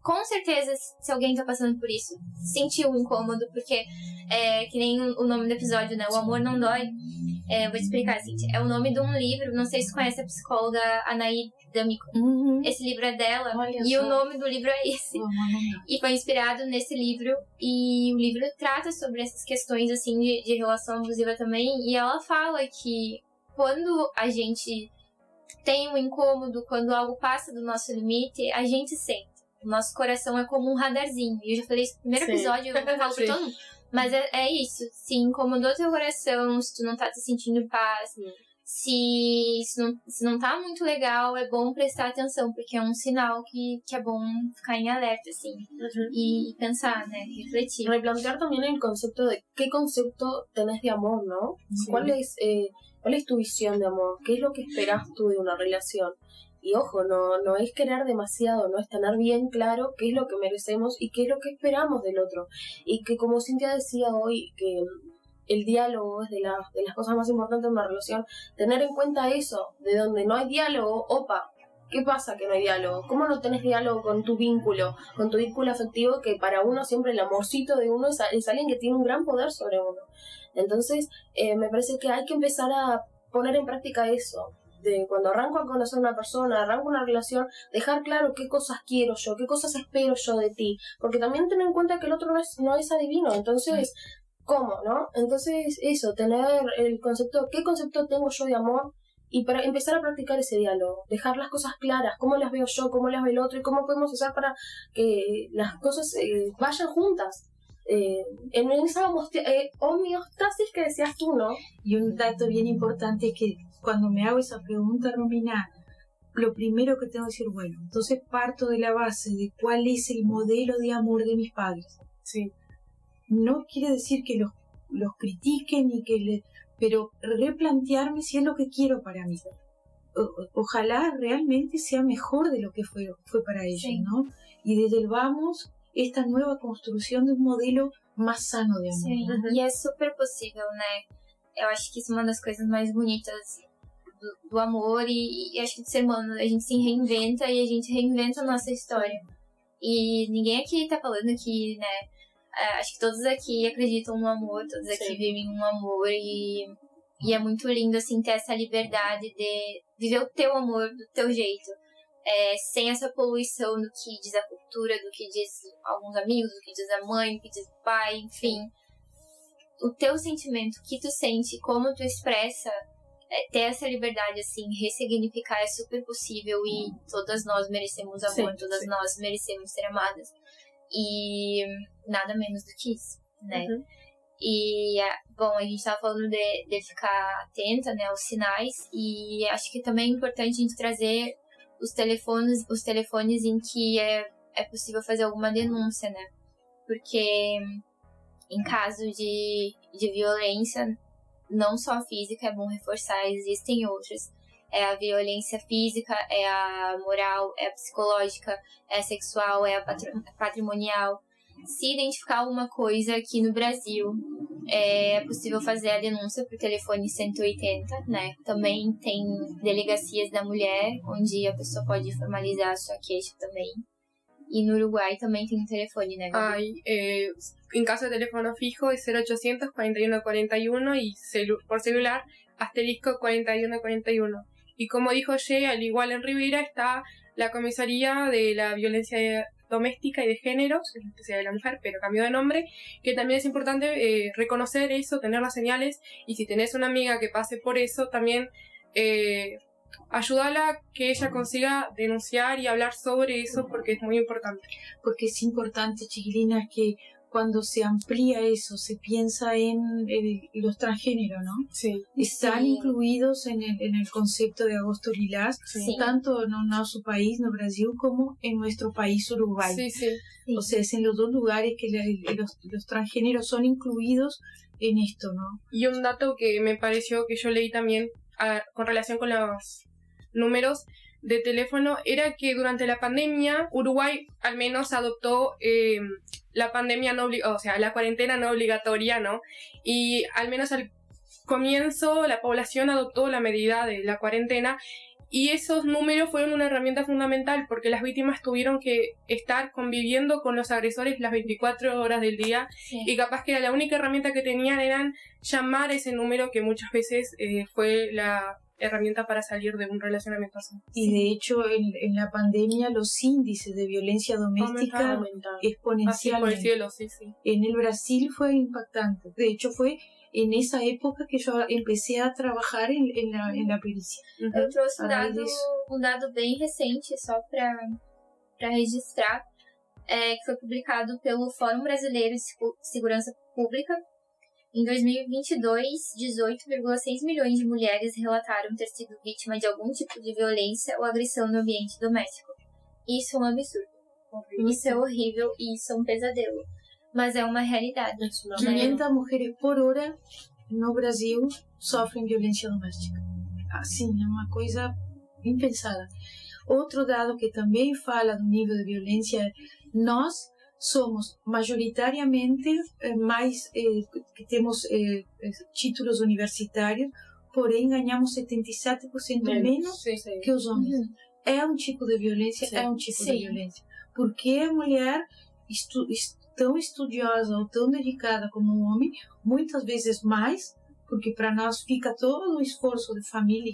Com certeza, se alguém tá passando por isso, sentiu um incômodo, porque que nem o nome do episódio, né, O Amor Não Dói. Eu vou te explicar, Cíntia. É o nome de um livro, não sei se conhece a psicóloga Anaí D'Amico. Esse livro é dela, Olha e só. o nome do livro é esse. E foi inspirado nesse livro, e o livro trata sobre essas questões, assim, de relação abusiva também, e ela fala que quando a gente tem um incômodo, quando algo passa do nosso limite, a gente sente. O nosso coração é como um radarzinho. E eu já falei isso no primeiro Sim. episódio, eu falo pra Sim. todo mundo. Mas é isso. Se incomodou teu coração, se tu não tá te sentindo em paz, se não tá muito legal, é bom prestar atenção, porque é um sinal que é bom ficar em alerta, assim. Y pensar, né? Refletir. Replantear también el concepto de qué concepto tenés de amor, ¿no? Sí. ¿Cuál es tu visión de amor? ¿Qué es lo que esperás tú de una relación? Y ojo, no es querer demasiado, no es tener bien claro qué es lo que merecemos y qué es lo que esperamos del otro. Y que como Cintia decía hoy, que el diálogo es de las cosas más importantes de una relación, tener en cuenta eso, de donde no hay diálogo, opa, ¿qué pasa que no hay diálogo? ¿Cómo no tenés diálogo con tu vínculo afectivo, que para uno siempre el amorcito de uno es alguien que tiene un gran poder sobre uno? Entonces, me parece que hay que empezar a poner en práctica eso. De cuando arranco a conocer a una persona, arranco una relación, dejar claro qué cosas quiero yo, qué cosas espero yo de ti, porque también ten en cuenta que el otro no es adivino, entonces, ¿cómo, no? Entonces, eso, tener el concepto, ¿qué concepto tengo yo de amor? Y para empezar a practicar ese diálogo, dejar las cosas claras, cómo las veo yo, cómo las ve el otro, y cómo podemos hacer para que las cosas vayan juntas. En esa homeostasis que decías tú, ¿no? Y un dato bien importante es que cuando me hago esa pregunta, Romina, lo primero que tengo que decir, bueno, entonces parto de la base de cuál es el modelo de amor de mis padres. Sí. No quiere decir que los critiquen y pero replantearme si es lo que quiero para mí. Ojalá realmente sea mejor de lo que fue para ellos, Sí. ¿no? Y desde el vamos, esta nueva construção de um modelo mais sano de amor. Sim, e é super possível, né? Eu acho que isso é uma das coisas mais bonitas do amor e acho que do ser humano. A gente se reinventa e a gente reinventa a nossa história. E ninguém aqui tá falando que, né? Acho que todos aqui acreditam no amor, todos aqui Sim. vivem um amor e é muito lindo, assim, ter essa liberdade de viver o teu amor do teu jeito. Sem essa poluição do que diz a cultura, do que diz alguns amigos, do que diz a mãe, do que diz o pai, enfim. O teu sentimento, o que tu sente, como tu expressa, ter essa liberdade, assim, ressignificar é super possível e todas nós merecemos amor, Sim, todas sim. nós merecemos ser amadas. E nada menos do que isso, né? E, bom, a gente tava falando de ficar atenta, né, aos sinais e acho que também é importante a gente trazer os telefones em que é possível fazer alguma denúncia, né? Porque em caso de violência, não só física, é bom reforçar, existem outras. É a violência física, é a moral, é a psicológica, é a sexual, é a patrimonial. Se identificar alguma coisa aqui no Brasil, é possível fazer a denúncia por telefone 180, né? Também tem delegacias da mulher, onde a pessoa pode formalizar a sua queixa também. E no Uruguai também tem um telefone, né, Gabi? En caso de teléfono fijo es 0800 41 41 y por celular asterisco 41 41. Y como dijo Ye, al igual en Rivera está la comisaría de la violencia doméstica y de género, especial de la mujer, pero cambió de nombre, que también es importante reconocer eso, tener las señales, y si tenés una amiga que pase por eso, también ayudarla a que ella consiga denunciar y hablar sobre eso, porque es muy importante. Porque es importante, chiquilinas, que cuando se amplía eso, se piensa en los transgéneros, ¿no? Sí. Están incluidos en el concepto de Agosto Lilás, Sí. tanto en nuestro país, no Brasil, como en nuestro país, Uruguay. Sí, sí. O sea, es en los dos lugares que los transgéneros son incluidos en esto, ¿no? Y un dato que me pareció que yo leí también con relación con los números de teléfono era que durante la pandemia Uruguay al menos adoptó la pandemia la cuarentena no obligatoria, ¿no? Y al menos al comienzo la población adoptó la medida de la cuarentena y esos números fueron una herramienta fundamental porque las víctimas tuvieron que estar conviviendo con los agresores las 24 horas del día y capaz que la única herramienta que tenían eran llamar ese número que muchas veces fue la herramienta para salir de un relacionamiento así. Y de hecho en la pandemia los índices de violencia doméstica exponencialmente. Así por el cielo, sí. En el Brasil fue impactante. De hecho fue en esa época que yo empecé a trabajar en la pericia. Eu trouxe um dado bem recente, só para registrar, que foi publicado pelo Fórum Brasileiro de Segurança Pública. Em 2022, 18,6 milhões de mulheres relataram ter sido vítima de algum tipo de violência ou agressão no ambiente doméstico. Isso é um absurdo. Isso é horrível e isso é um pesadelo. Mas é uma realidade. 500 mujeres por hora no Brasil sofrem violência doméstica. Assim, é uma coisa impensada. Outro dado que também fala do nível de violência, nós somos majoritariamente que temos títulos universitários, porém ganhamos 77% menos que os homens. É um tipo de violência, é um tipo de violência. Porque a mulher tão estudiosa ou tão dedicada como um homem, muitas vezes mais, porque para nós fica todo o esforço de família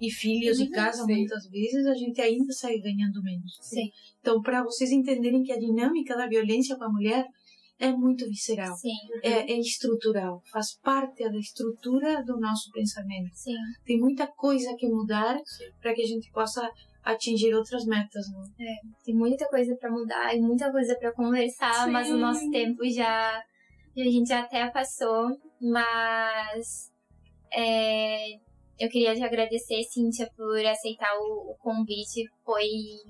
e filhos e casa, muitas vezes a gente ainda sai ganhando menos. Sim. Então, para vocês entenderem que a dinâmica da violência com a mulher é muito visceral, é estrutural, faz parte da estrutura do nosso pensamento. Sim. Tem muita coisa que mudar para que a gente possa atingir outras metas, não? Tem muita coisa para mudar e muita coisa para conversar, mas o nosso tempo a gente já até passou, mas eu queria te agradecer, Cíntia, por aceitar o convite, foi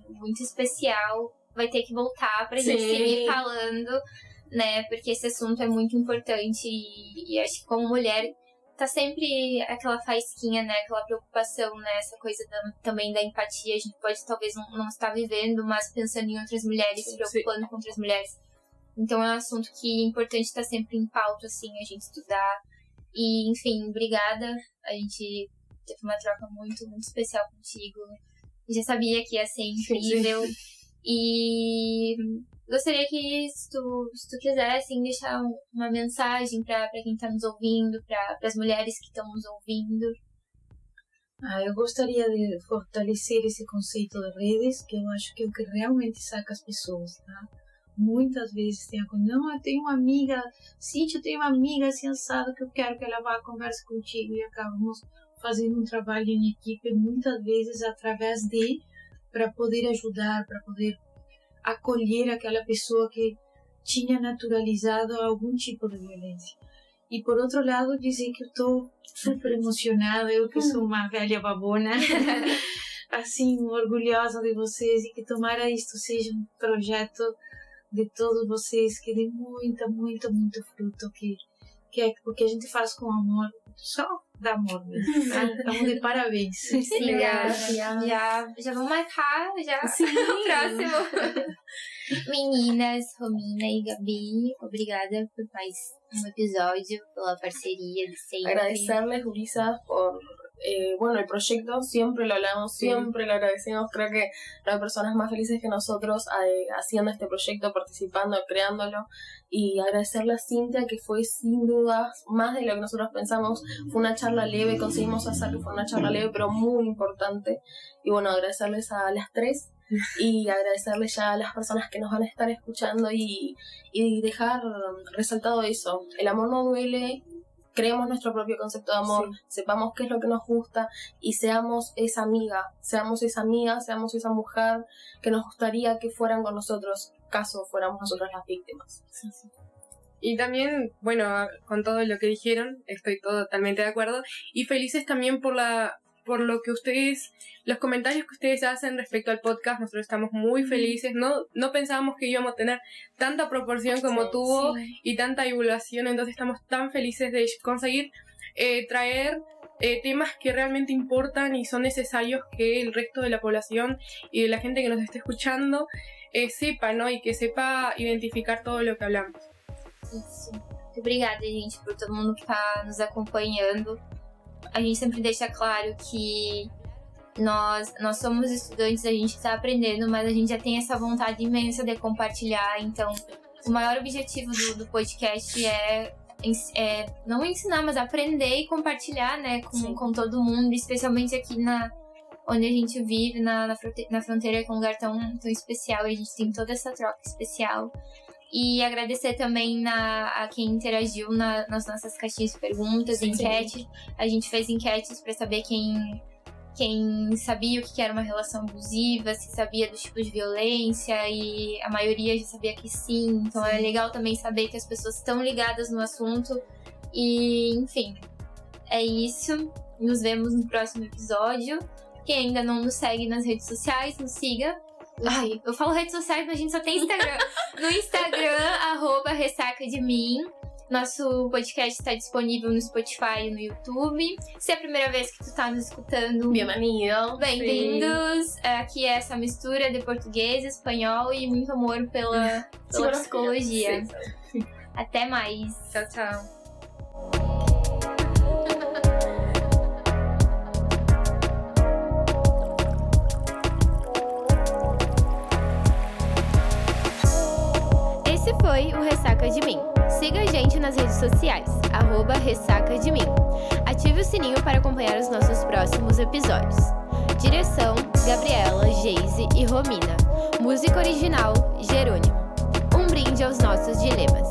muito especial, vai ter que voltar pra gente seguir falando, né, porque esse assunto é muito importante e acho que como mulher tá sempre aquela faísquinha, né, aquela preocupação, né, essa coisa também da empatia, a gente pode talvez não estar vivendo, mas pensando em outras mulheres, se preocupando com outras mulheres. Então é um assunto que é importante estar sempre em pauta, assim, a gente estudar. E, enfim, obrigada. A gente teve uma troca muito, muito especial contigo. Eu já sabia que ia ser incrível. E gostaria que, se tu quiser, assim, deixar uma mensagem para quem está nos ouvindo, para as mulheres que estão nos ouvindo. Eu gostaria de fortalecer esse conceito de redes, que eu acho que é o que realmente saca as pessoas, tá? Muitas vezes tem a coisa, não, eu tenho uma amiga, Cíntia, eu tenho uma amiga assim assada que eu quero que ela vá conversar contigo e acabamos fazendo um trabalho em equipe, muitas vezes através para poder ajudar, para poder acolher aquela pessoa que tinha naturalizado algum tipo de violência. E por outro lado, dizer que eu estou super emocionada, eu que sou uma velha babona, assim, orgulhosa de vocês e que tomara isto seja um projeto de todos vocês, que dê muito fruto, que é porque a gente faz com amor, só da amor. Estamos de parabéns. Sim, já vamos marcar o próximo. Meninas, Romina e Gabi, obrigada por mais um episódio, pela parceria de sempre. Agradecerles, Ulises, por el proyecto. Siempre lo hablamos, siempre lo agradecemos. Creo que no hay personas más felices que nosotros haciendo este proyecto, participando, creándolo. Y agradecerle a Cintia, que fue sin dudas más de lo que nosotros pensamos. Fue una charla leve, conseguimos hacer que fue una charla leve, pero muy importante. Y bueno, agradecerles a las tres. Y agradecerles ya a las personas que nos van a estar escuchando y dejar resaltado eso. El amor no duele, creemos nuestro propio concepto de amor, sepamos qué es lo que nos gusta y seamos esa amiga, seamos esa mujer que nos gustaría que fueran con nosotros, caso fuéramos nosotros las víctimas. Y también, bueno, con todo lo que dijeron, estoy totalmente de acuerdo. Y felices también por lo que ustedes, los comentarios que ustedes hacen respecto al podcast. Nosotros estamos muy felices. No pensábamos que íbamos a tener tanta proporción como tuvo y tanta divulgación. Entonces estamos tan felices de conseguir traer temas que realmente importan y son necesarios que el resto de la población y de la gente que nos esté escuchando sepa, ¿no? Y que sepa identificar todo lo que hablamos. Isso. Muito obrigada, gente, por todo mundo que está nos acompanhando. A gente sempre deixa claro que nós somos estudantes, a gente está aprendendo, mas a gente já tem essa vontade imensa de compartilhar. Então, o maior objetivo do podcast é não ensinar, mas aprender e compartilhar, né, com todo mundo, especialmente aqui onde a gente vive, na fronteira, que é um lugar tão especial, e a gente tem toda essa troca especial. E agradecer também a quem interagiu nas nossas caixinhas de perguntas, enquete. A gente fez enquetes para saber quem sabia o que era uma relação abusiva, se sabia dos tipos de violência, e a maioria já sabia que sim. Então é legal também saber que as pessoas estão ligadas no assunto. E, enfim, é isso. Nos vemos no próximo episódio. Quem ainda não nos segue nas redes sociais, nos siga. Ai, eu falo redes sociais, mas a gente só tem Instagram. No Instagram, @ressacademin. Nosso podcast está disponível no Spotify e no YouTube. Se é a primeira vez que tu tá nos escutando, bem-vindos. Aqui é essa mistura de português, espanhol e muito amor pela psicologia. Até mais. Tchau, tchau. Esse foi o Ressaca de Mim. Siga a gente nas redes sociais, @ressacademin. Ative o sininho para acompanhar os nossos próximos episódios. Direção, Gabriela, Geise e Romina. Música original, Jerônimo. Um brinde aos nossos dilemas.